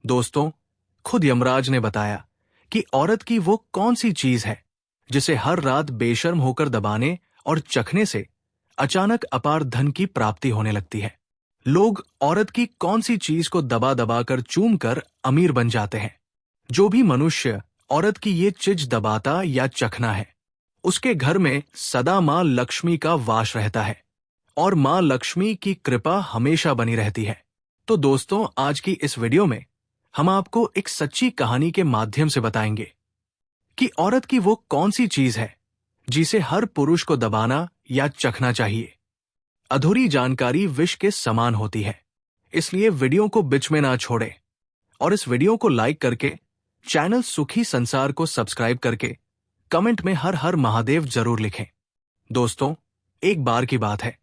दोस्तों, खुद यमराज ने बताया कि औरत की वो कौन सी चीज है जिसे हर रात बेशर्म होकर दबाने और चखने से अचानक अपार धन की प्राप्ति होने लगती है। लोग औरत की कौन सी चीज को दबा दबा कर चूम कर अमीर बन जाते हैं। जो भी मनुष्य औरत की ये चीज दबाता या चखना है, उसके घर में सदा मां लक्ष्मी का वास रहता है और मां लक्ष्मी की कृपा हमेशा बनी रहती है। तो दोस्तों, आज की इस वीडियो में हम आपको एक सच्ची कहानी के माध्यम से बताएंगे कि औरत की वो कौन सी चीज है जिसे हर पुरुष को दबाना या चखना चाहिए। अधूरी जानकारी विष के समान होती है, इसलिए वीडियो को बीच में ना छोड़ें और इस वीडियो को लाइक करके चैनल सुखी संसार को सब्सक्राइब करके कमेंट में हर हर महादेव जरूर लिखें। दोस्तों, एक बार की बात है,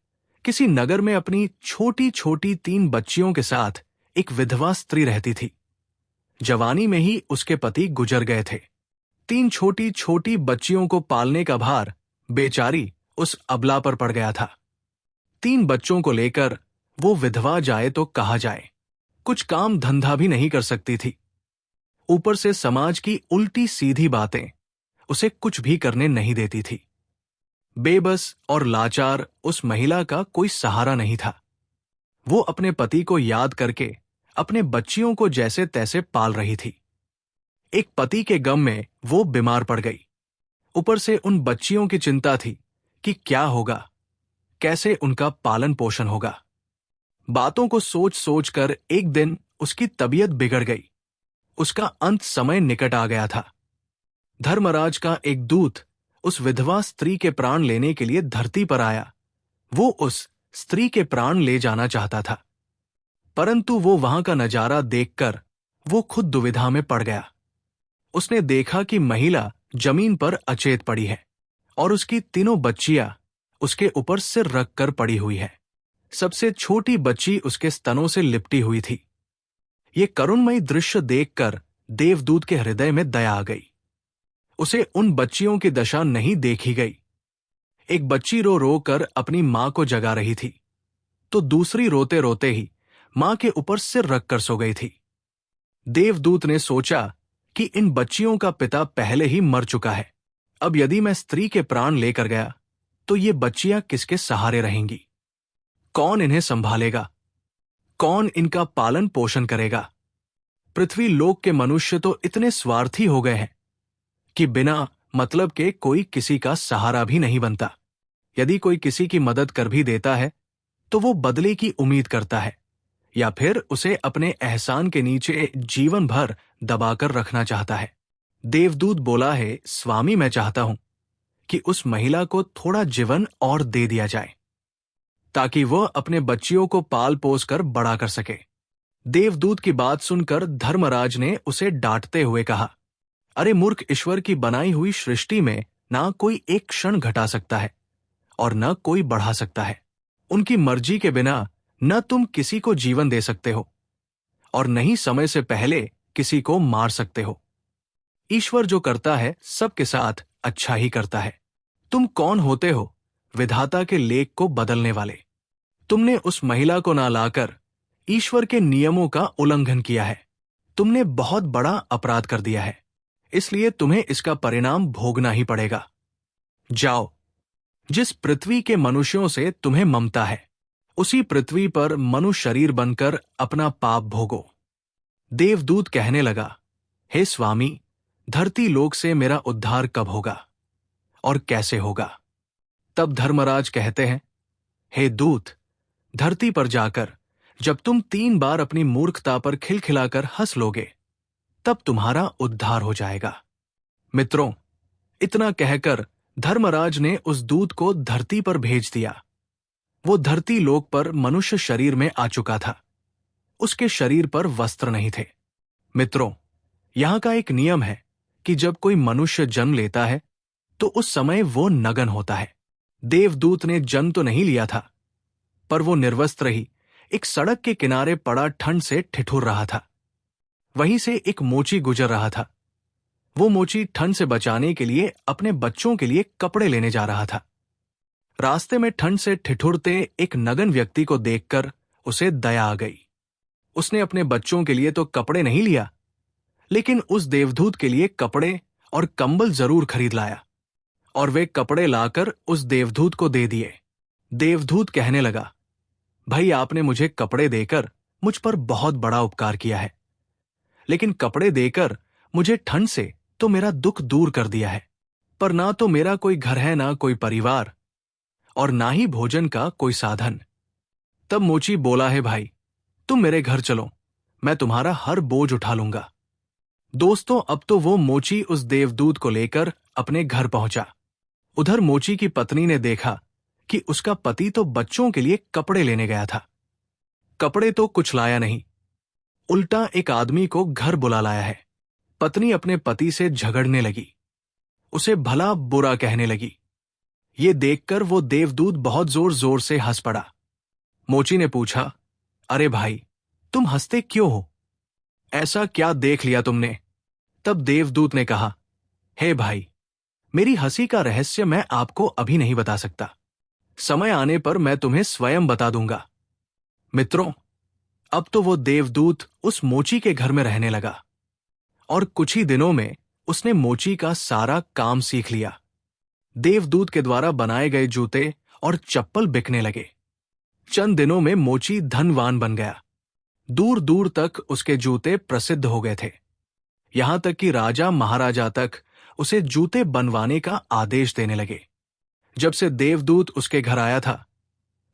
किसी नगर में अपनी छोटी छोटी 3 बच्चियों के साथ एक विधवा स्त्री रहती थी। जवानी में ही उसके पति गुजर गए थे। 3 छोटी छोटी बच्चियों को पालने का भार बेचारी उस अबला पर पड़ गया था। 3 बच्चों को लेकर वो विधवा जाए तो कहा जाए, कुछ काम धंधा भी नहीं कर सकती थी। ऊपर से समाज की उल्टी सीधी बातें उसे कुछ भी करने नहीं देती थी। बेबस और लाचार उस महिला का कोई सहारा नहीं था। वो अपने पति को याद करके अपने बच्चियों को जैसे तैसे पाल रही थी। एक पति के गम में वो बीमार पड़ गई। ऊपर से उन बच्चियों की चिंता थी कि क्या होगा, कैसे उनका पालन पोषण होगा। बातों को सोच सोच कर एक दिन उसकी तबीयत बिगड़ गई। उसका अंत समय निकट आ गया था। धर्मराज का एक दूत उस विधवा स्त्री के प्राण लेने के लिए धरती पर आया। वो उस स्त्री के प्राण ले जाना चाहता था, परंतु वो वहां का नजारा देखकर वो खुद दुविधा में पड़ गया। उसने देखा कि महिला जमीन पर अचेत पड़ी है और उसकी तीनों बच्चियां उसके ऊपर सिर रखकर पड़ी हुई है। सबसे छोटी बच्ची उसके स्तनों से लिपटी हुई थी। ये करुणमयी दृश्य देखकर देवदूत के हृदय में दया आ गई। उसे उन बच्चियों की दशा नहीं देखी गई। एक बच्ची रो रो कर अपनी मां को जगा रही थी, तो दूसरी रोते रोते ही मां के ऊपर सिर रखकर सो गई थी। देवदूत ने सोचा कि इन बच्चियों का पिता पहले ही मर चुका है। अब यदि मैं स्त्री के प्राण लेकर गया तो ये बच्चियां किसके सहारे रहेंगी? कौन इन्हें संभालेगा? कौन इनका पालन पोषण करेगा? पृथ्वी लोक के मनुष्य तो इतने स्वार्थी हो गए हैं कि बिना मतलब के कोई किसी का सहारा भी नहीं बनता। यदि कोई किसी की मदद कर भी देता है तो वो बदले की उम्मीद करता है या फिर उसे अपने एहसान के नीचे जीवन भर दबाकर रखना चाहता है। देवदूत बोला है, स्वामी, मैं चाहता हूं कि उस महिला को थोड़ा जीवन और दे दिया जाए ताकि वह अपने बच्चियों को पाल पोस कर बड़ा कर सके। देवदूत की बात सुनकर धर्मराज ने उसे डांटते हुए कहा, अरे मूर्ख, ईश्वर की बनाई हुई सृष्टि में ना कोई एक क्षण घटा सकता है और न कोई बढ़ा सकता है। उनकी मर्जी के बिना न तुम किसी को जीवन दे सकते हो और न ही समय से पहले किसी को मार सकते हो। ईश्वर जो करता है सबके साथ अच्छा ही करता है। तुम कौन होते हो विधाता के लेख को बदलने वाले? तुमने उस महिला को ना लाकर ईश्वर के नियमों का उल्लंघन किया है। तुमने बहुत बड़ा अपराध कर दिया है, इसलिए तुम्हें इसका परिणाम भोगना ही पड़ेगा। जाओ, जिस पृथ्वी के मनुष्यों से तुम्हें ममता है उसी पृथ्वी पर मनुष्य शरीर बनकर अपना पाप भोगो। देवदूत कहने लगा, हे स्वामी, धरती लोक से मेरा उद्धार कब होगा और कैसे होगा? तब धर्मराज कहते हैं, हे दूत, धरती पर जाकर जब तुम 3 बार अपनी मूर्खता पर खिलखिलाकर हंस लोगे तब तुम्हारा उद्धार हो जाएगा। मित्रों, इतना कहकर धर्मराज ने उस दूत को धरती पर भेज दिया। वो धरती लोक पर मनुष्य शरीर में आ चुका था। उसके शरीर पर वस्त्र नहीं थे। मित्रों, यहां का एक नियम है कि जब कोई मनुष्य जन्म लेता है तो उस समय वो नग्न होता है। देवदूत ने जन्म तो नहीं लिया था, पर वो निर्वस्त्र ही एक सड़क के किनारे पड़ा ठंड से ठिठुर रहा था। वहीं से एक मोची गुजर रहा था। वो मोची ठंड से बचाने के लिए अपने बच्चों के लिए कपड़े लेने जा रहा था। रास्ते में ठंड से ठिठुरते एक नग्न व्यक्ति को देखकर उसे दया आ गई। उसने अपने बच्चों के लिए तो कपड़े नहीं लिया, लेकिन उस देवदूत के लिए कपड़े और कंबल जरूर खरीद लाया और वे कपड़े लाकर उस देवदूत को दे दिए। देवदूत कहने लगा, भाई आपने मुझे कपड़े देकर मुझ पर बहुत बड़ा उपकार किया है, लेकिन कपड़े देकर मुझे ठंड से तो मेरा दुख दूर कर दिया है, पर ना तो मेरा कोई घर है, ना कोई परिवार, और ना ही भोजन का कोई साधन। तब मोची बोला है, भाई तुम मेरे घर चलो, मैं तुम्हारा हर बोझ उठा लूंगा। दोस्तों, अब तो वो मोची उस देवदूत को लेकर अपने घर पहुंचा। उधर मोची की पत्नी ने देखा कि उसका पति तो बच्चों के लिए कपड़े लेने गया था। कपड़े तो कुछ लाया नहीं, उल्टा एक आदमी को घर बुला लाया है। पत्नी अपने पति से झगड़ने लगी, उसे भला बुरा कहने लगी। ये देखकर वो देवदूत बहुत जोर जोर से हंस पड़ा। मोची ने पूछा, अरे भाई, तुम हंसते क्यों हो? ऐसा क्या देख लिया तुमने? तब देवदूत ने कहा, हे भाई, मेरी हंसी का रहस्य मैं आपको अभी नहीं बता सकता, समय आने पर मैं तुम्हें स्वयं बता दूंगा। मित्रों, अब तो वो देवदूत उस मोची के घर में रहने लगा और कुछ ही दिनों में उसने मोची का सारा काम सीख लिया। देवदूत के द्वारा बनाए गए जूते और चप्पल बिकने लगे। चंद दिनों में मोची धनवान बन गया। दूर दूर तक उसके जूते प्रसिद्ध हो गए थे, यहां तक कि राजा महाराजा तक उसे जूते बनवाने का आदेश देने लगे। जब से देवदूत उसके घर आया था,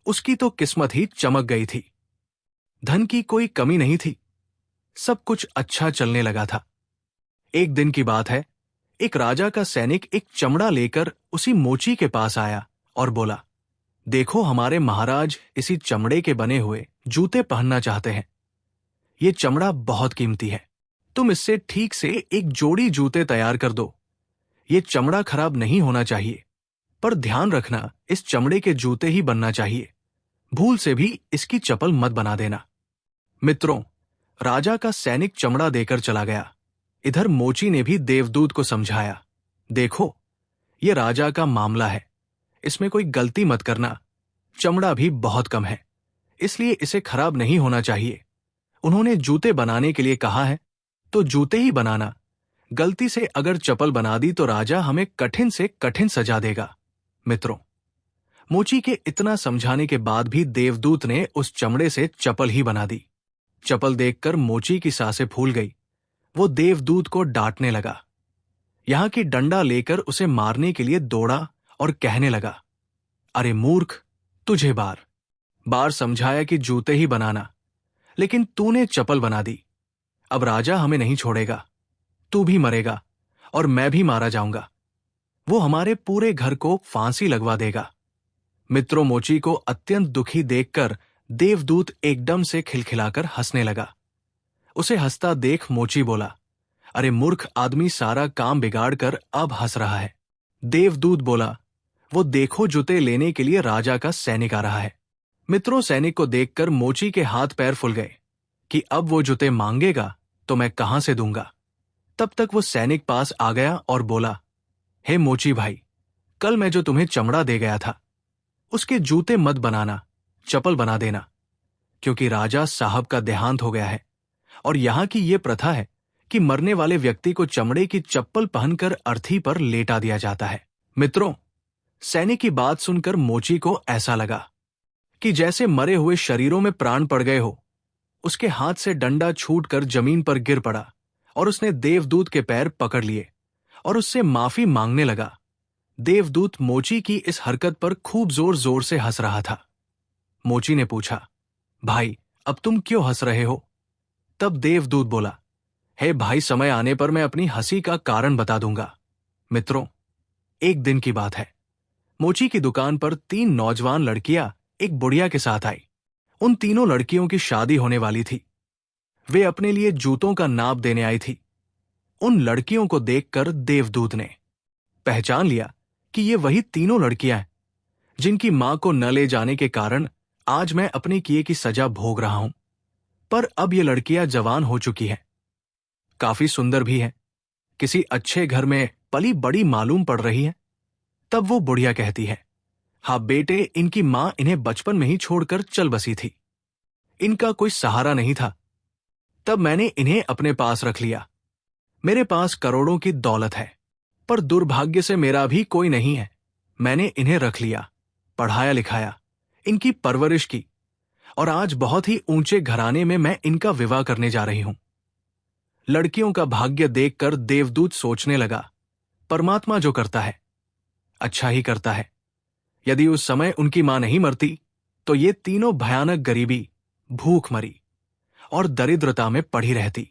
उसकी तो किस्मत ही चमक गई थी। धन की कोई कमी नहीं थी, सब कुछ अच्छा चलने लगा था। एक दिन की बात है, एक राजा का सैनिक एक चमड़ा लेकर उसी मोची के पास आया और बोला, देखो, हमारे महाराज इसी चमड़े के बने हुए जूते पहनना चाहते हैं। ये चमड़ा बहुत कीमती है, तुम इससे ठीक से एक जोड़ी जूते तैयार कर दो। ये चमड़ा खराब नहीं होना चाहिए, पर ध्यान रखना, इस चमड़े के जूते ही बनना चाहिए। भूल से भी इसकी चप्पल मत बना देना। मित्रों, राजा का सैनिक चमड़ा देकर चला गया। इधर मोची ने भी देवदूत को समझाया, देखो, ये राजा का मामला है, इसमें कोई गलती मत करना। चमड़ा भी बहुत कम है, इसलिए इसे खराब नहीं होना चाहिए। उन्होंने जूते बनाने के लिए कहा है, तो जूते ही बनाना। गलती से अगर चप्पल बना दी तो राजा हमें कठिन से कठिन सजा देगा। मित्रों, मोची के इतना समझाने के बाद भी देवदूत ने उस चमड़े से चप्पल ही बना दी। चप्पल देखकर मोची की सांसें फूल गई। वो देवदूत को डांटने लगा, यहां की डंडा लेकर उसे मारने के लिए दौड़ा और कहने लगा, अरे मूर्ख, तुझे बार बार समझाया कि जूते ही बनाना, लेकिन तूने चप्पल बना दी। अब राजा हमें नहीं छोड़ेगा, तू भी मरेगा और मैं भी मारा जाऊंगा। वो हमारे पूरे घर को फांसी लगवा देगा। मित्रों, मोची को अत्यंत दुखी देखकर देवदूत एकदम से खिलखिलाकर हंसने लगा। उसे हंसता देख मोची बोला, अरे मूर्ख आदमी, सारा काम बिगाड़कर अब हंस रहा है। देवदूत बोला, वो देखो, जूते लेने के लिए राजा का सैनिक आ रहा है। मित्रों, सैनिक को देखकर मोची के हाथ पैर फूल गए कि अब वो जूते मांगेगा तो मैं कहां से दूंगा। तब तक वो सैनिक पास आ गया और बोला, हे मोची भाई, कल मैं जो तुम्हें चमड़ा दे गया था, उसके जूते मत बनाना, चप्पल बना देना, क्योंकि राजा साहब का देहांत हो गया है और यहां की ये प्रथा है कि मरने वाले व्यक्ति को चमड़े की चप्पल पहनकर अर्थी पर लेटा दिया जाता है। मित्रों, सैनिक की बात सुनकर मोची को ऐसा लगा कि जैसे मरे हुए शरीरों में प्राण पड़ गए हो। उसके हाथ से डंडा छूटकर जमीन पर गिर पड़ा और उसने देवदूत के पैर पकड़ लिए और उससे माफी मांगने लगा। देवदूत मोची की इस हरकत पर खूब जोर जोर से हंस रहा था। मोची ने पूछा, भाई, अब तुम क्यों हंस रहे हो? तब देवदूत बोला, हे भाई, समय आने पर मैं अपनी हंसी का कारण बता दूंगा। मित्रों, एक दिन की बात है, मोची की दुकान पर 3 नौजवान लड़कियां एक बुढ़िया के साथ आई। उन तीनों लड़कियों की शादी होने वाली थी। वे अपने लिए जूतों का नाप देने आई थी। उन लड़कियों को देखकर देवदूत ने पहचान लिया कि ये वही तीनों लड़कियां हैं जिनकी मां को न ले जाने के कारण आज मैं अपने किए की सजा भोग रहा हूं। पर अब ये लड़कियां जवान हो चुकी हैं, काफी सुंदर भी हैं, किसी अच्छे घर में पली बड़ी मालूम पड़ रही है। तब वो बुढ़िया कहती है, हाँ बेटे, इनकी मां इन्हें बचपन में ही छोड़कर चल बसी थी। इनका कोई सहारा नहीं था, तब मैंने इन्हें अपने पास रख लिया। मेरे पास करोड़ों की दौलत है, पर दुर्भाग्य से मेरा भी कोई नहीं है। मैंने इन्हें रख लिया, पढ़ाया लिखाया, इनकी परवरिश की, और आज बहुत ही ऊंचे घराने में मैं इनका विवाह करने जा रही हूं। लड़कियों का भाग्य देखकर देवदूत सोचने लगा, परमात्मा जो करता है अच्छा ही करता है। यदि उस समय उनकी मां नहीं मरती तो ये तीनों भयानक गरीबी, भूख मरी और दरिद्रता में पड़ी रहती।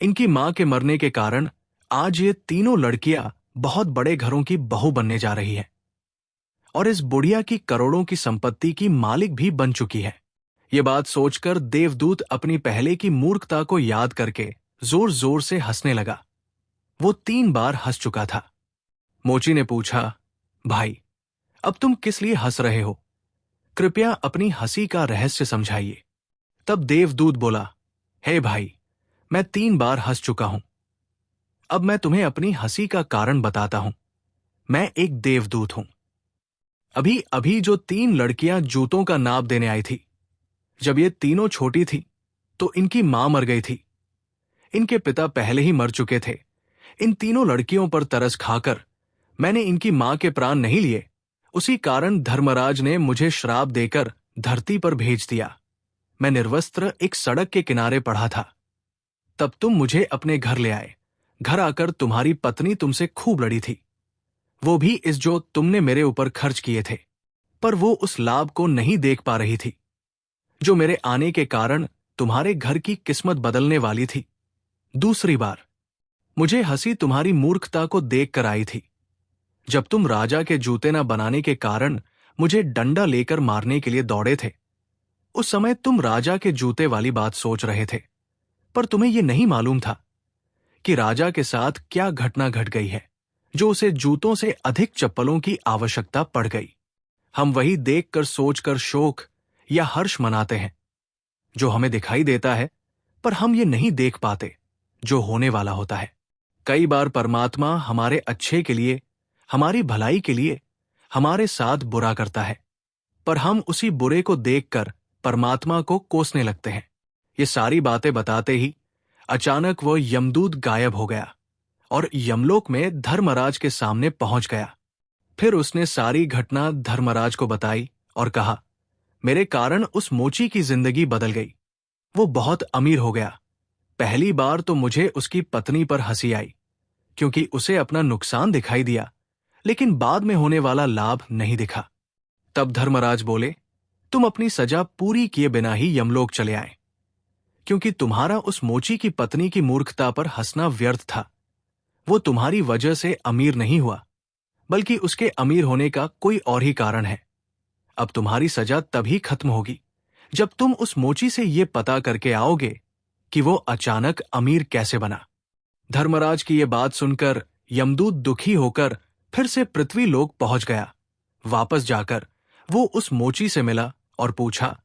इनकी मां के मरने के कारण आज ये तीनों लड़कियां बहुत बड़े घरों की बहू बनने जा रही है और इस बुढ़िया की करोड़ों की संपत्ति की मालिक भी बन चुकी है। ये बात सोचकर देवदूत अपनी पहले की मूर्खता को याद करके जोर जोर से हंसने लगा। वो 3 बार हंस चुका था। मोची ने पूछा, भाई, अब तुम किस लिए हंस रहे हो? कृपया अपनी हंसी का रहस्य समझाइए। तब देवदूत बोला, हे भाई, मैं 3 बार हंस चुका हूं। अब मैं तुम्हें अपनी हंसी का कारण बताता हूं। मैं एक देवदूत हूं। अभी अभी जो 3 लड़कियां जूतों का नाप देने आई थी, जब ये तीनों छोटी थी तो इनकी मां मर गई थी। इनके पिता पहले ही मर चुके थे। इन तीनों लड़कियों पर तरस खाकर मैंने इनकी मां के प्राण नहीं लिए। उसी कारण धर्मराज ने मुझे श्राप देकर धरती पर भेज दिया। मैं निर्वस्त्र एक सड़क के किनारे पड़ा था। तब तुम मुझे अपने घर ले आए। घर आकर तुम्हारी पत्नी तुमसे खूब लड़ी थी, वो भी इस जो तुमने मेरे ऊपर खर्च किए थे, पर वो उस लाभ को नहीं देख पा रही थी जो मेरे आने के कारण तुम्हारे घर की किस्मत बदलने वाली थी। दूसरी बार मुझे हंसी तुम्हारी मूर्खता को देखकर आई थी, जब तुम राजा के जूते न बनाने के कारण मुझे डंडा लेकर मारने के लिए दौड़े थे। उस समय तुम राजा के जूते वाली बात सोच रहे थे, पर तुम्हें यह नहीं मालूम था कि राजा के साथ क्या घटना घट गई है, जो उसे जूतों से अधिक चप्पलों की आवश्यकता पड़ गई। हम वही देखकर सोचकर शोक या हर्ष मनाते हैं जो हमें दिखाई देता है, पर हम ये नहीं देख पाते जो होने वाला होता है। कई बार परमात्मा हमारे अच्छे के लिए, हमारी भलाई के लिए हमारे साथ बुरा करता है, पर हम उसी बुरे को देखकर परमात्मा को कोसने लगते हैं। ये सारी बातें बताते ही अचानक वो यमदूत गायब हो गया और यमलोक में धर्मराज के सामने पहुंच गया। फिर उसने सारी घटना धर्मराज को बताई और कहा, मेरे कारण उस मोची की जिंदगी बदल गई। वो बहुत अमीर हो गया। पहली बार तो मुझे उसकी पत्नी पर हंसी आई, क्योंकि उसे अपना नुकसान दिखाई दिया, लेकिन बाद में होने वाला लाभ नहीं दिखा। तब धर्मराज बोले, तुम अपनी सजा पूरी किए बिना ही यमलोक चले आए, क्योंकि तुम्हारा उस मोची की पत्नी की मूर्खता पर हंसना व्यर्थ था। वो तुम्हारी वजह से अमीर नहीं हुआ, बल्कि उसके अमीर होने का कोई और ही कारण है। अब तुम्हारी सजा तभी खत्म होगी जब तुम उस मोची से ये पता करके आओगे कि वो अचानक अमीर कैसे बना। धर्मराज की ये बात सुनकर यमदूत दुखी होकर फिर से पृथ्वी लोक पहुंच गया। वापस जाकर वो उस मोची से मिला और पूछा,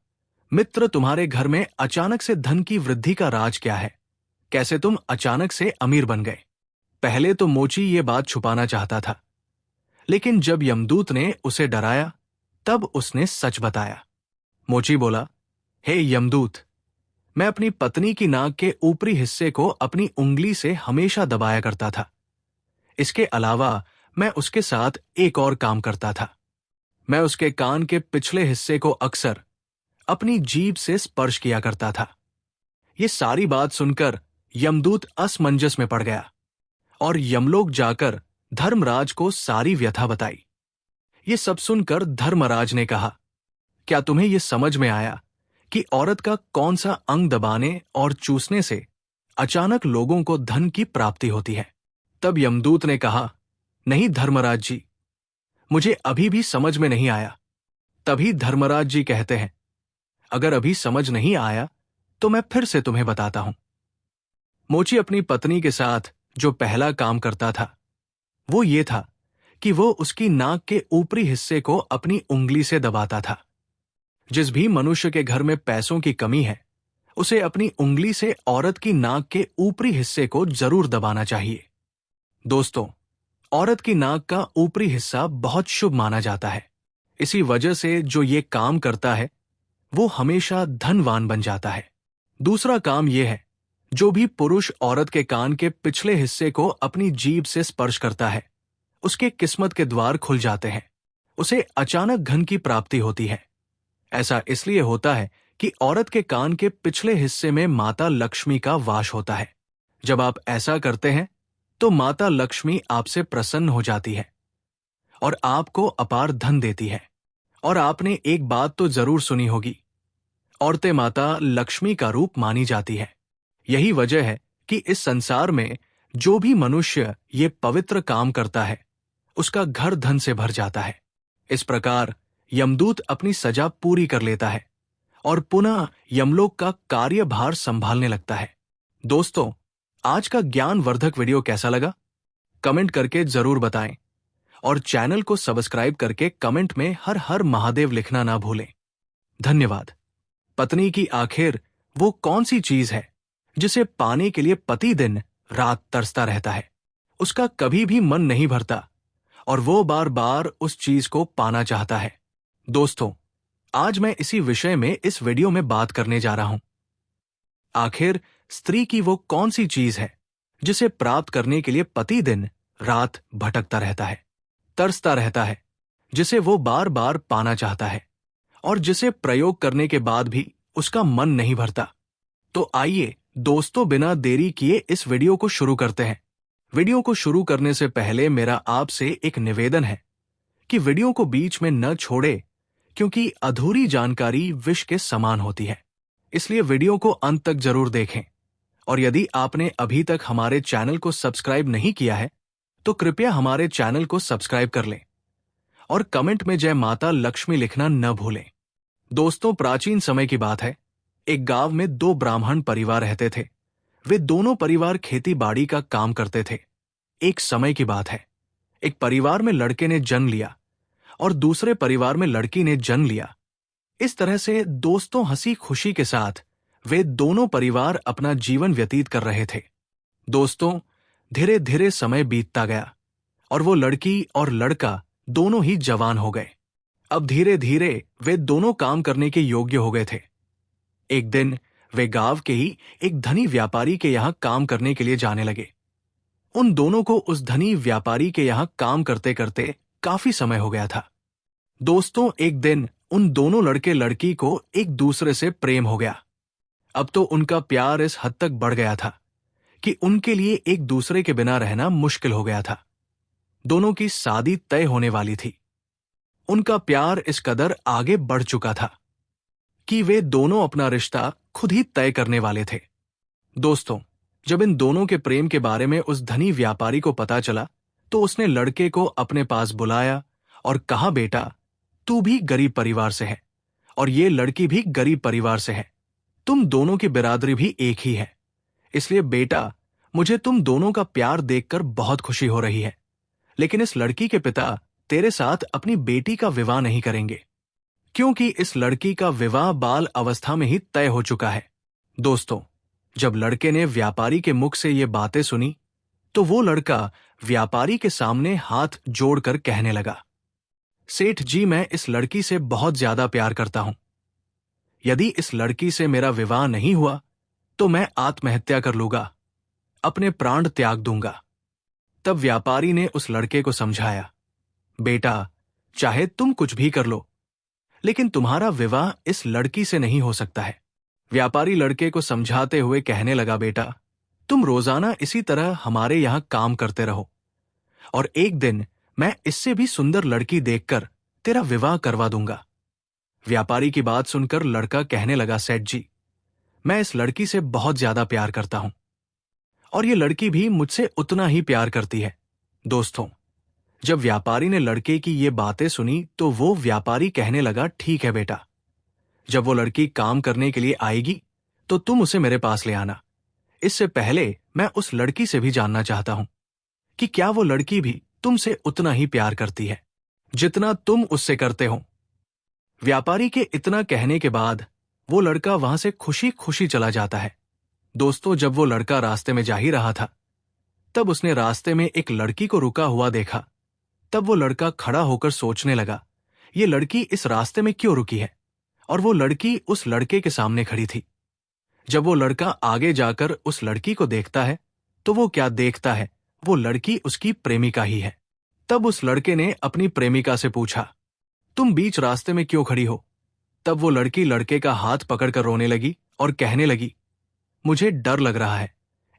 मित्र, तुम्हारे घर में अचानक से धन की वृद्धि का राज क्या है? कैसे तुम अचानक से अमीर बन गए? पहले तो मोची ये बात छुपाना चाहता था, लेकिन जब यमदूत ने उसे डराया तब उसने सच बताया। मोची बोला, हे यमदूत, मैं अपनी पत्नी की नाक के ऊपरी हिस्से को अपनी उंगली से हमेशा दबाया करता था। इसके अलावा मैं उसके साथ एक और काम करता था। मैं उसके कान के पिछले हिस्से को अक्सर अपनी जीभ से स्पर्श किया करता था। ये सारी बात सुनकर यमदूत असमंजस में पड़ गया और यमलोक जाकर धर्मराज को सारी व्यथा बताई। ये सब सुनकर धर्मराज ने कहा, क्या तुम्हें यह समझ में आया कि औरत का कौन सा अंग दबाने और चूसने से अचानक लोगों को धन की प्राप्ति होती है? तब यमदूत ने कहा, नहीं धर्मराज जी, मुझे अभी भी समझ में नहीं आया। तभी धर्मराज जी कहते हैं, अगर अभी समझ नहीं आया तो मैं फिर से तुम्हें बताता हूं। मोची अपनी पत्नी के साथ जो पहला काम करता था वो ये था कि वो उसकी नाक के ऊपरी हिस्से को अपनी उंगली से दबाता था। जिस भी मनुष्य के घर में पैसों की कमी है, उसे अपनी उंगली से औरत की नाक के ऊपरी हिस्से को जरूर दबाना चाहिए। दोस्तों, औरत की नाक का ऊपरी हिस्सा बहुत शुभ माना जाता है। इसी वजह से जो ये काम करता है वो हमेशा धनवान बन जाता है। दूसरा काम यह है, जो भी पुरुष औरत के कान के पिछले हिस्से को अपनी जीभ से स्पर्श करता है, उसके किस्मत के द्वार खुल जाते हैं। उसे अचानक धन की प्राप्ति होती है। ऐसा इसलिए होता है कि औरत के कान के पिछले हिस्से में माता लक्ष्मी का वास होता है। जब आप ऐसा करते हैं तो माता लक्ष्मी आपसे प्रसन्न हो जाती है और आपको अपार धन देती है। और आपने एक बात तो जरूर सुनी होगी, औरतें माता लक्ष्मी का रूप मानी जाती है। यही वजह है कि इस संसार में जो भी मनुष्य ये पवित्र काम करता है, उसका घर धन से भर जाता है। इस प्रकार यमदूत अपनी सजा पूरी कर लेता है और पुनः यमलोक का कार्यभार संभालने लगता है। दोस्तों, आज का ज्ञानवर्धक वीडियो कैसा लगा? कमेंट करके जरूर बताएं और चैनल को सब्सक्राइब करके कमेंट में हर हर महादेव लिखना ना भूलें। धन्यवाद। पत्नी की आखिर वो कौन सी चीज है जिसे पाने के लिए पति दिन रात तरसता रहता है, उसका कभी भी मन नहीं भरता और वो बार बार उस चीज को पाना चाहता है? दोस्तों, आज मैं इसी विषय में इस वीडियो में बात करने जा रहा हूं। आखिर स्त्री की वो कौन सी चीज है जिसे प्राप्त करने के लिए पति दिन रात भटकता रहता है, तरसता रहता है, जिसे वो बार बार पाना चाहता है और जिसे प्रयोग करने के बाद भी उसका मन नहीं भरता? तो आइए दोस्तों, बिना देरी किए इस वीडियो को शुरू करते हैं। वीडियो को शुरू करने से पहले मेरा आपसे एक निवेदन है कि वीडियो को बीच में न छोड़े, क्योंकि अधूरी जानकारी विष के समान होती है। इसलिए वीडियो को अंत तक जरूर देखें। और यदि आपने अभी तक हमारे चैनल को सब्सक्राइब नहीं किया है तो कृपया हमारे चैनल को सब्सक्राइब कर लें और कमेंट में जय माता लक्ष्मी लिखना न भूलें। दोस्तों, प्राचीन समय की बात है। एक गांव में दो ब्राह्मण परिवार रहते थे। वे दोनों परिवार खेती बाड़ी का काम करते थे। एक समय की बात है, एक परिवार में लड़के ने जन्म लिया और दूसरे परिवार में लड़की ने जन्म लिया। इस तरह से दोस्तों हंसी खुशी के साथ वे दोनों परिवार अपना जीवन व्यतीत कर रहे थे। दोस्तों, धीरे धीरे समय बीतता गया और वो लड़की और लड़का दोनों ही जवान हो गए। अब धीरे धीरे वे दोनों काम करने के योग्य हो गए थे। एक दिन वे गांव के ही एक धनी व्यापारी के यहां काम करने के लिए जाने लगे। उन दोनों को उस धनी व्यापारी के यहां काम करते करते काफी समय हो गया था। दोस्तों, एक दिन उन दोनों लड़के लड़की को एक दूसरे से प्रेम हो गया। अब तो उनका प्यार इस हद तक बढ़ गया था कि उनके लिए एक दूसरे के बिना रहना मुश्किल हो गया था। दोनों की शादी तय होने वाली थी। उनका प्यार इस कदर आगे बढ़ चुका था कि वे दोनों अपना रिश्ता खुद ही तय करने वाले थे। दोस्तों, जब इन दोनों के प्रेम के बारे में उस धनी व्यापारी को पता चला तो उसने लड़के को अपने पास बुलाया और कहा, बेटा, तू भी गरीब परिवार से है और ये लड़की भी गरीब परिवार से है। तुम दोनों की बिरादरी भी एक ही है। इसलिए बेटा, मुझे तुम दोनों का प्यार देखकर बहुत खुशी हो रही है। लेकिन इस लड़की के पिता तेरे साथ अपनी बेटी का विवाह नहीं करेंगे, क्योंकि इस लड़की का विवाह बाल अवस्था में ही तय हो चुका है। दोस्तों, जब लड़के ने व्यापारी के मुख से ये बातें सुनी तो वो लड़का व्यापारी के सामने हाथ जोड़कर कहने लगा, सेठ जी, मैं इस लड़की से बहुत ज्यादा प्यार करता हूं। यदि इस लड़की से मेरा विवाह नहीं हुआ तो मैं आत्महत्या कर लूंगा, अपने प्राण त्याग दूंगा। तब व्यापारी ने उस लड़के को समझाया, बेटा, चाहे तुम कुछ भी कर लो, लेकिन तुम्हारा विवाह इस लड़की से नहीं हो सकता है। व्यापारी लड़के को समझाते हुए कहने लगा, बेटा, तुम रोजाना इसी तरह हमारे यहां काम करते रहो और एक दिन मैं इससे भी सुंदर लड़की देखकर तेरा विवाह करवा दूंगा। व्यापारी की बात सुनकर लड़का कहने लगा, सेठ जी, मैं इस लड़की से बहुत ज्यादा प्यार करता हूं और ये लड़की भी मुझसे उतना ही प्यार करती है। दोस्तों, जब व्यापारी ने लड़के की ये बातें सुनी तो वो व्यापारी कहने लगा, ठीक है बेटा, जब वो लड़की काम करने के लिए आएगी तो तुम उसे मेरे पास ले आना। इससे पहले मैं उस लड़की से भी जानना चाहता हूं कि क्या वो लड़की भी तुमसे उतना ही प्यार करती है जितना तुम उससे करते हो। व्यापारी के इतना कहने के बाद वो लड़का वहां से खुशी खुशी चला जाता है। दोस्तों, जब वो लड़का रास्ते में जा ही रहा था तब उसने रास्ते में एक लड़की को रुका हुआ देखा। तब वो लड़का खड़ा होकर सोचने लगा, ये लड़की इस रास्ते में क्यों रुकी है और वो लड़की उस लड़के के सामने खड़ी थी। जब वो लड़का आगे जाकर उस लड़की को देखता है तो वो क्या देखता है, वो लड़की उसकी प्रेमिका ही है। तब उस लड़के ने अपनी प्रेमिका से पूछा, तुम बीच रास्ते में क्यों खड़ी हो? तब वो लड़की लड़के का हाथ पकड़कर रोने लगी और कहने लगी, मुझे डर लग रहा है।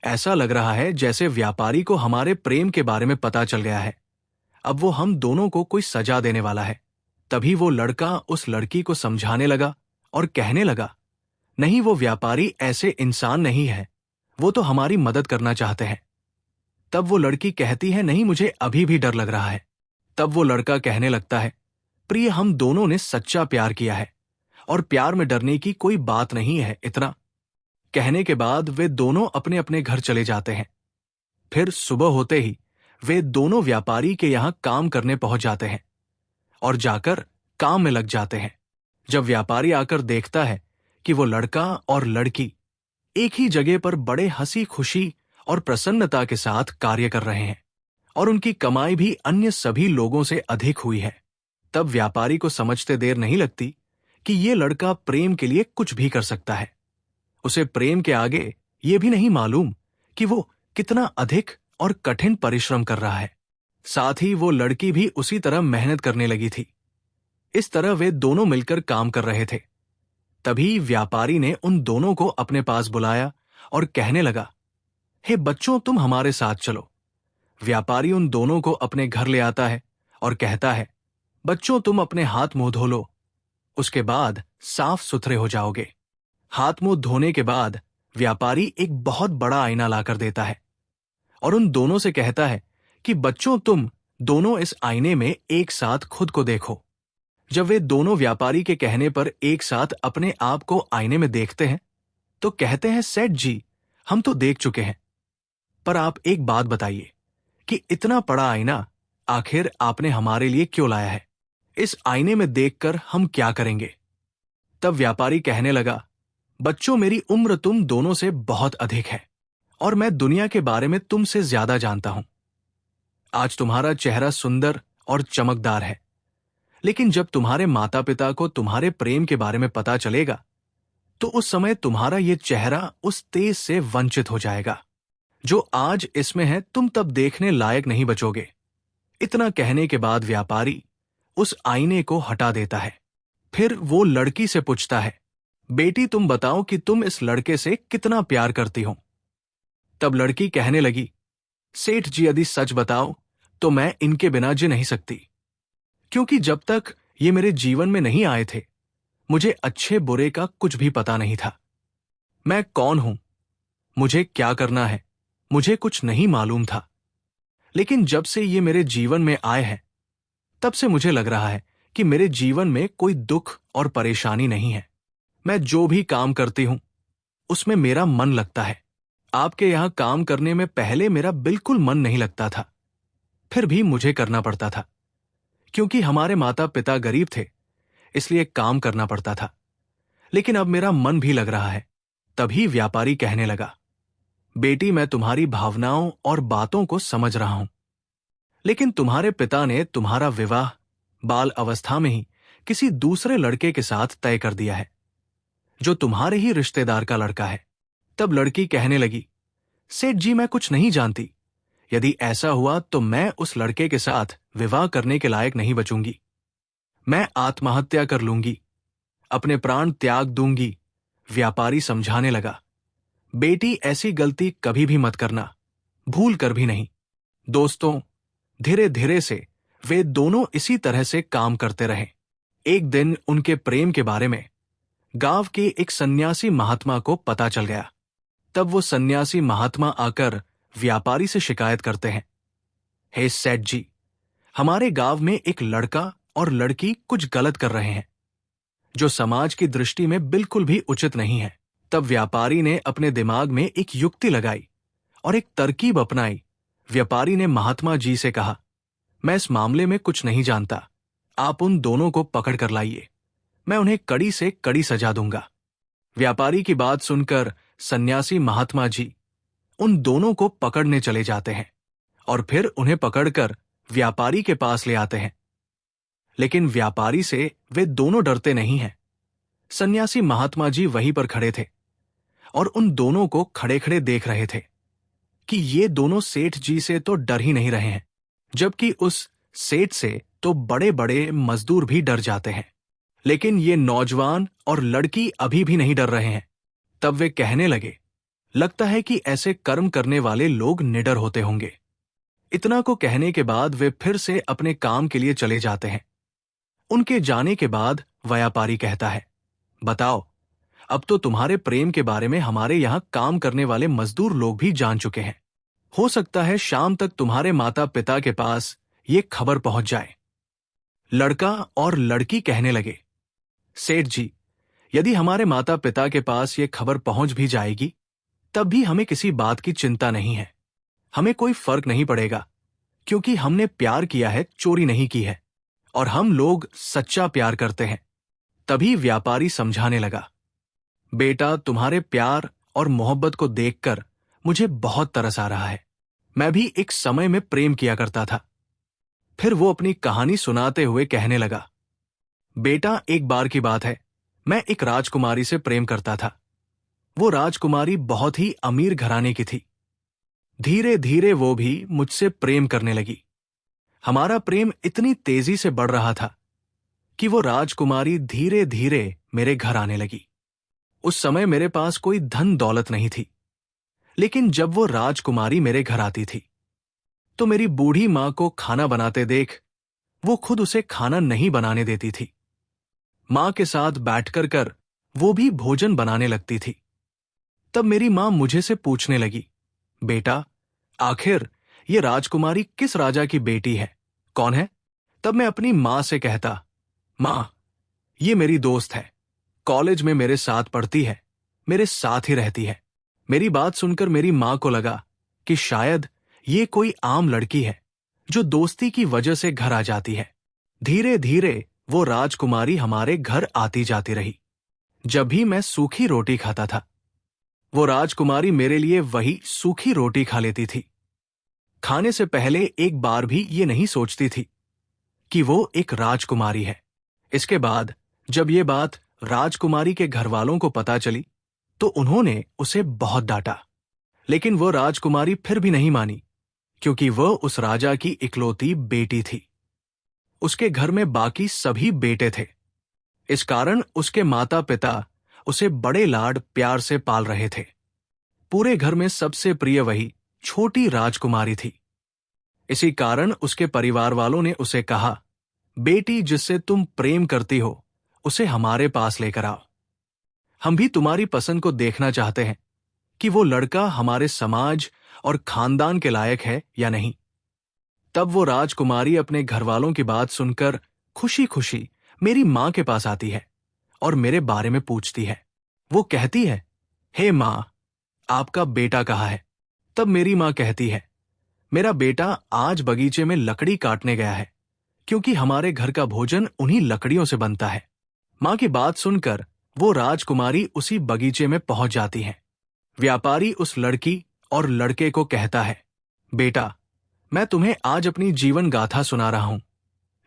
ऐसा लग रहा है जैसे व्यापारी को हमारे प्रेम के बारे में पता चल गया है। अब वो हम दोनों को कोई सजा देने वाला है। तभी वो लड़का उस लड़की को समझाने लगा और कहने लगा, नहीं, वो व्यापारी ऐसे इंसान नहीं है, वो तो हमारी मदद करना चाहते हैं। तब वो लड़की कहती है, नहीं, मुझे अभी भी डर लग रहा है। तब वो लड़का कहने लगता है, प्रिय, हम दोनों ने सच्चा प्यार किया है और प्यार में डरने की कोई बात नहीं है। इतना कहने के बाद वे दोनों अपने अपने घर चले जाते हैं। फिर सुबह होते ही वे दोनों व्यापारी के यहां काम करने पहुंच जाते हैं और जाकर काम में लग जाते हैं। जब व्यापारी आकर देखता है कि वो लड़का और लड़की एक ही जगह पर बड़े हंसी खुशी और प्रसन्नता के साथ कार्य कर रहे हैं और उनकी कमाई भी अन्य सभी लोगों से अधिक हुई है, तब व्यापारी को समझते देर नहीं लगती कि ये लड़का प्रेम के लिए कुछ भी कर सकता है। उसे प्रेम के आगे ये भी नहीं मालूम कि वो कितना अधिक और कठिन परिश्रम कर रहा है। साथ ही वो लड़की भी उसी तरह मेहनत करने लगी थी। इस तरह वे दोनों मिलकर काम कर रहे थे। तभी व्यापारी ने उन दोनों को अपने पास बुलाया और कहने लगा, हे बच्चों, तुम हमारे साथ चलो। व्यापारी उन दोनों को अपने घर ले आता है और कहता है, बच्चों, तुम अपने हाथ मुंह धो लो, उसके बाद साफ सुथरे हो जाओगे। हाथ मुंह धोने के बाद व्यापारी एक बहुत बड़ा आईना लाकर देता है और उन दोनों से कहता है कि बच्चों, तुम दोनों इस आईने में एक साथ खुद को देखो। जब वे दोनों व्यापारी के कहने पर एक साथ अपने आप को आईने में देखते हैं तो कहते हैं, सेठ जी, हम तो देख चुके हैं, पर आप एक बात बताइए कि इतना बड़ा आईना आखिर आपने हमारे लिए क्यों लाया है? इस आईने में देखकर हम क्या करेंगे? तब व्यापारी कहने लगा, बच्चों, मेरी उम्र तुम दोनों से बहुत अधिक है और मैं दुनिया के बारे में तुमसे ज्यादा जानता हूं। आज तुम्हारा चेहरा सुंदर और चमकदार है, लेकिन जब तुम्हारे माता पिता को तुम्हारे प्रेम के बारे में पता चलेगा तो उस समय तुम्हारा ये चेहरा उस तेज से वंचित हो जाएगा जो आज इसमें है। तुम तब देखने लायक नहीं बचोगे। इतना कहने के बाद व्यापारी उस आईने को हटा देता है। फिर वो लड़की से पूछता है, बेटी, तुम बताओ कि तुम इस लड़के से कितना प्यार करती हो? तब लड़की कहने लगी, सेठ जी, यदि सच बताओ तो मैं इनके बिना जी नहीं सकती, क्योंकि जब तक ये मेरे जीवन में नहीं आए थे मुझे अच्छे बुरे का कुछ भी पता नहीं था। मैं कौन हूं, मुझे क्या करना है, मुझे कुछ नहीं मालूम था। लेकिन जब से ये मेरे जीवन में आए हैं तब से मुझे लग रहा है कि मेरे जीवन में कोई दुख और परेशानी नहीं है। मैं जो भी काम करती हूं उसमें मेरा मन लगता है। आपके यहां काम करने में पहले मेरा बिल्कुल मन नहीं लगता था, फिर भी मुझे करना पड़ता था क्योंकि हमारे माता पिता गरीब थे, इसलिए काम करना पड़ता था। लेकिन अब मेरा मन भी लग रहा है। तभी व्यापारी कहने लगा, बेटी, मैं तुम्हारी भावनाओं और बातों को समझ रहा हूं, लेकिन तुम्हारे पिता ने तुम्हारा विवाह बाल अवस्था में ही किसी दूसरे लड़के के साथ तय कर दिया है जो तुम्हारे ही रिश्तेदार का लड़का है। तब लड़की कहने लगी, सेठ जी, मैं कुछ नहीं जानती। यदि ऐसा हुआ तो मैं उस लड़के के साथ विवाह करने के लायक नहीं बचूंगी। मैं आत्महत्या कर लूंगी, अपने प्राण त्याग दूंगी। व्यापारी समझाने लगा, बेटी, ऐसी गलती कभी भी मत करना, भूल कर भी नहीं। दोस्तों, धीरे धीरे से वे दोनों इसी तरह से काम करते रहे। एक दिन उनके प्रेम के बारे में गांव के एक सन्यासी महात्मा को पता चल गया। तब वो सन्यासी महात्मा आकर व्यापारी से शिकायत करते हैं, हे सेठ जी, हमारे गांव में एक लड़का और लड़की कुछ गलत कर रहे हैं जो समाज की दृष्टि में बिल्कुल भी उचित नहीं है। तब व्यापारी ने अपने दिमाग में एक युक्ति लगाई और एक तरकीब अपनाई। व्यापारी ने महात्मा जी से कहा, मैं इस मामले में कुछ नहीं जानता, आप उन दोनों को पकड़ कर लाइए, मैं उन्हें कड़ी से कड़ी सजा दूंगा। व्यापारी की बात सुनकर सन्यासी महात्मा जी उन दोनों को पकड़ने चले जाते हैं और फिर उन्हें पकड़कर व्यापारी के पास ले आते हैं। लेकिन व्यापारी से वे दोनों डरते नहीं हैं। सन्यासी महात्मा जी वहीं पर खड़े थे और उन दोनों को खड़े खड़े देख रहे थे कि ये दोनों सेठ जी से तो डर ही नहीं रहे हैं, जबकि उस सेठ से तो बड़े बड़े मजदूर भी डर जाते हैं। लेकिन ये नौजवान और लड़की अभी भी नहीं डर रहे हैं। तब वे कहने लगे, लगता है कि ऐसे कर्म करने वाले लोग निडर होते होंगे। इतना को कहने के बाद वे फिर से अपने काम के लिए चले जाते हैं। उनके जाने के बाद व्यापारी कहता है, बताओ, अब तो तुम्हारे प्रेम के बारे में हमारे यहां काम करने वाले मजदूर लोग भी जान चुके हैं। हो सकता है शाम तक तुम्हारे माता पिता के पास ये खबर पहुंच जाए। लड़का और लड़की कहने लगे, सेठ जी, यदि हमारे माता पिता के पास ये खबर पहुंच भी जाएगी तब भी हमें किसी बात की चिंता नहीं है। हमें कोई फर्क नहीं पड़ेगा, क्योंकि हमने प्यार किया है, चोरी नहीं की है, और हम लोग सच्चा प्यार करते हैं। तभी व्यापारी समझाने लगा, बेटा, तुम्हारे प्यार और मोहब्बत को देखकर मुझे बहुत तरस आ रहा है। मैं भी एक समय में प्रेम किया करता था। फिर वो अपनी कहानी सुनाते हुए कहने लगा, बेटा, एक बार की बात है, मैं एक राजकुमारी से प्रेम करता था। वो राजकुमारी बहुत ही अमीर घराने की थी। धीरे धीरे वो भी मुझसे प्रेम करने लगी। हमारा प्रेम इतनी तेजी से बढ़ रहा था कि वो राजकुमारी धीरे धीरे मेरे घर आने लगी। उस समय मेरे पास कोई धन दौलत नहीं थी, लेकिन जब वो राजकुमारी मेरे घर आती थी तो मेरी बूढ़ी मां को खाना बनाते देख वो खुद उसे खाना नहीं बनाने देती थी। मां के साथ बैठकर कर वो भी भोजन बनाने लगती थी। तब मेरी मां मुझे से पूछने लगी, बेटा, आखिर ये राजकुमारी किस राजा की बेटी है, कौन है? तब मैं अपनी मां से कहता, मां, ये मेरी दोस्त है, कॉलेज में मेरे साथ पढ़ती है, मेरे साथ ही रहती है। मेरी बात सुनकर मेरी मां को लगा कि शायद ये कोई आम लड़की है जो दोस्ती की वजह से घर आ जाती है। धीरे धीरे वो राजकुमारी हमारे घर आती जाती रही। जब भी मैं सूखी रोटी खाता था, वो राजकुमारी मेरे लिए वही सूखी रोटी खा लेती थी। खाने से पहले एक बार भी ये नहीं सोचती थी कि वो एक राजकुमारी है। इसके बाद जब ये बात राजकुमारी के घर वालों को पता चली तो उन्होंने उसे बहुत डांटा, लेकिन वो राजकुमारी फिर भी नहीं मानी, क्योंकि वह उस राजा की इकलौती बेटी थी। उसके घर में बाकी सभी बेटे थे। इस कारण उसके माता पिता उसे बड़े लाड प्यार से पाल रहे थे। पूरे घर में सबसे प्रिय वही छोटी राजकुमारी थी। इसी कारण उसके परिवार वालों ने उसे कहा, बेटी, जिससे तुम प्रेम करती हो उसे हमारे पास लेकर आओ। हम भी तुम्हारी पसंद को देखना चाहते हैं कि वो लड़का हमारे समाज और खानदान के लायक है या नहीं। तब वो राजकुमारी अपने घर वालों की बात सुनकर खुशी खुशी मेरी मां के पास आती है और मेरे बारे में पूछती है। वो कहती है, हे मां, आपका बेटा कहाँ है? तब मेरी मां कहती है, मेरा बेटा आज बगीचे में लकड़ी काटने गया है, क्योंकि हमारे घर का भोजन उन्हीं लकड़ियों से बनता है। मां की बात सुनकर वो राजकुमारी उसी बगीचे में पहुंच जाती है। व्यापारी उस लड़की और लड़के को कहता है, बेटा, मैं तुम्हें आज अपनी जीवन गाथा सुना रहा हूं।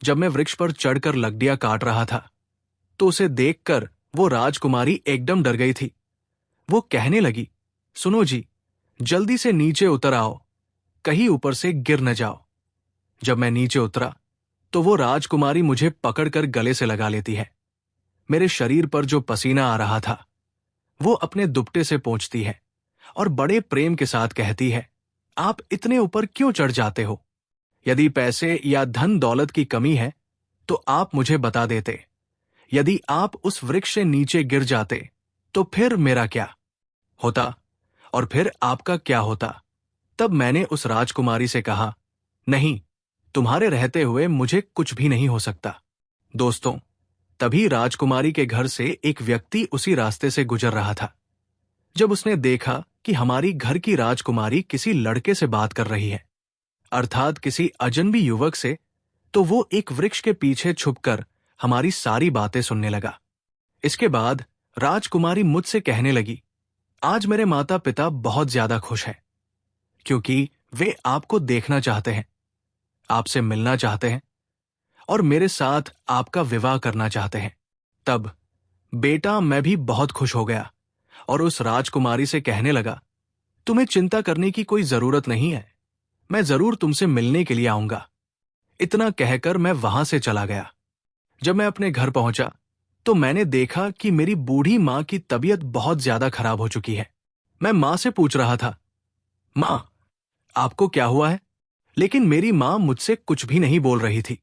जब मैं वृक्ष पर चढ़कर लकड़ियां काट रहा था तो उसे देखकर वो राजकुमारी एकदम डर गई थी। वो कहने लगी, सुनो जी, जल्दी से नीचे उतर आओ, कहीं ऊपर से गिर न जाओ। जब मैं नीचे उतरा तो वो राजकुमारी मुझे पकड़कर गले से लगा लेती है। मेरे शरीर पर जो पसीना आ रहा था वो अपने दुपट्टे से पोंछती है और बड़े प्रेम के साथ कहती है, आप इतने ऊपर क्यों चढ़ जाते हो? यदि पैसे या धन दौलत की कमी है तो आप मुझे बता देते। यदि आप उस वृक्ष से नीचे गिर जाते तो फिर मेरा क्या होता और फिर आपका क्या होता? तब मैंने उस राजकुमारी से कहा, नहीं, तुम्हारे रहते हुए मुझे कुछ भी नहीं हो सकता। दोस्तों, तभी राजकुमारी के घर से एक व्यक्ति उसी रास्ते से गुजर रहा था। जब उसने देखा कि हमारी घर की राजकुमारी किसी लड़के से बात कर रही है, अर्थात किसी अजनबी युवक से, तो वो एक वृक्ष के पीछे छुपकर हमारी सारी बातें सुनने लगा। इसके बाद राजकुमारी मुझसे कहने लगी, आज मेरे माता पिता बहुत ज्यादा खुश हैं, क्योंकि वे आपको देखना चाहते हैं, आपसे मिलना चाहते हैं और मेरे साथ आपका विवाह करना चाहते हैं। तब बेटा, मैं भी बहुत खुश हो गया और उस राजकुमारी से कहने लगा, तुम्हें चिंता करने की कोई जरूरत नहीं है, मैं जरूर तुमसे मिलने के लिए आऊंगा। इतना कहकर मैं वहां से चला गया। जब मैं अपने घर पहुंचा तो मैंने देखा कि मेरी बूढ़ी मां की तबीयत बहुत ज्यादा खराब हो चुकी है। मैं मां से पूछ रहा था, मां, आपको क्या हुआ है? लेकिन मेरी मां मुझसे कुछ भी नहीं बोल रही थी।